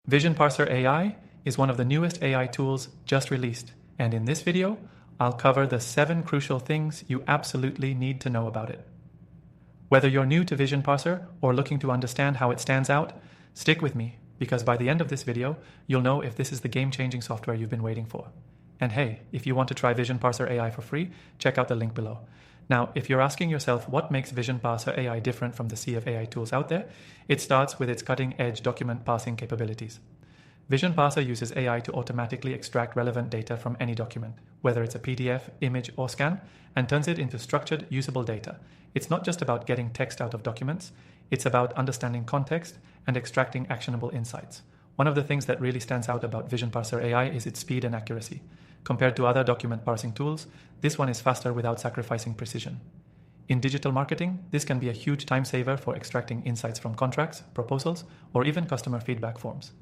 VisionParser AI is one of the newest AI tools just released, and in this video, I'll cover the 7 crucial things you absolutely need to know about it. Whether you're new to VisionParser or looking to understand how it stands out, stick with me, because by the end of this video, you'll know if this is the game-changing software you've been waiting for. And hey, if you want to try VisionParser AI for free, check out the link below. Now, if you're asking yourself what makes VisionParser AI different from the sea of AI tools out there, it starts with its cutting-edge document parsing capabilities. VisionParser uses AI to automatically extract relevant data from any document, whether it's a PDF, image, or scan, and turns it into structured, usable data. It's not just about getting text out of documents, it's about understanding context and extracting actionable insights. One of the things that really stands out about VisionParser AI is its speed and accuracy. Compared to other document parsing tools, this one is faster without sacrificing precision. In digital marketing, this can be a huge time saver for extracting insights from contracts, proposals, or even customer feedback forms.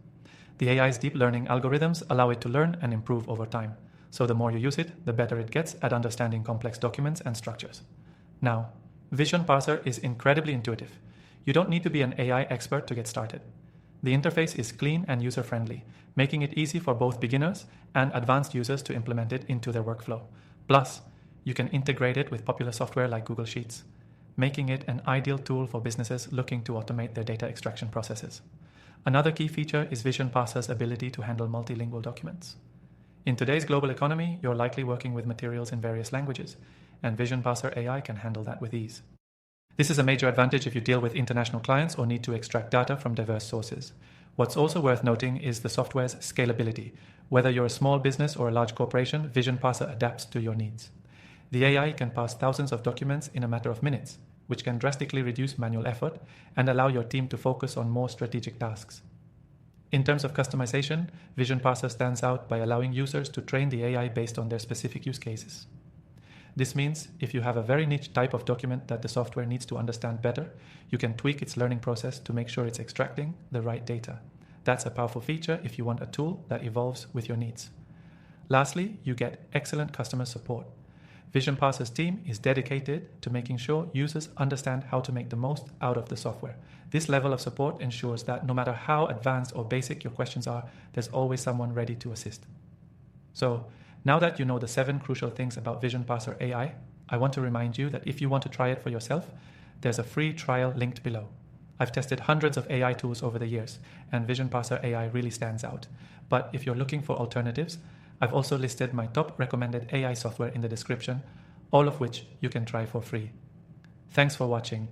The AI's deep learning algorithms allow it to learn and improve over time, so the more you use it, the better it gets at understanding complex documents and structures. Now, VisionParser is incredibly intuitive. You don't need to be an AI expert to get started. The interface is clean and user-friendly, making it easy for both beginners and advanced users to implement it into their workflow. Plus, you can integrate it with popular software like Google Sheets, making it an ideal tool for businesses looking to automate their data extraction processes. Another key feature is VisionParser's ability to handle multilingual documents. In today's global economy, you're likely working with materials in various languages, and VisionParser AI can handle that with ease. This is a major advantage if you deal with international clients or need to extract data from diverse sources. What's also worth noting is the software's scalability. Whether you're a small business or a large corporation, VisionParser adapts to your needs. The AI can parse thousands of documents in a matter of minutes, which can drastically reduce manual effort and allow your team to focus on more strategic tasks. In terms of customization, VisionParser stands out by allowing users to train the AI based on their specific use cases. This means if you have a very niche type of document that the software needs to understand better, you can tweak its learning process to make sure it's extracting the right data. That's a powerful feature if you want a tool that evolves with your needs. Lastly, you get excellent customer support. VisionParser's team is dedicated to making sure users understand how to make the most out of the software. This level of support ensures that no matter how advanced or basic your questions are, there's always someone ready to assist. So, now that you know the 7 crucial things about VisionParser AI, I want to remind you that if you want to try it for yourself, there's a free trial linked below. I've tested hundreds of AI tools over the years, and VisionParser AI really stands out. But if you're looking for alternatives, I've also listed my top recommended AI software in the description, all of which you can try for free. Thanks for watching.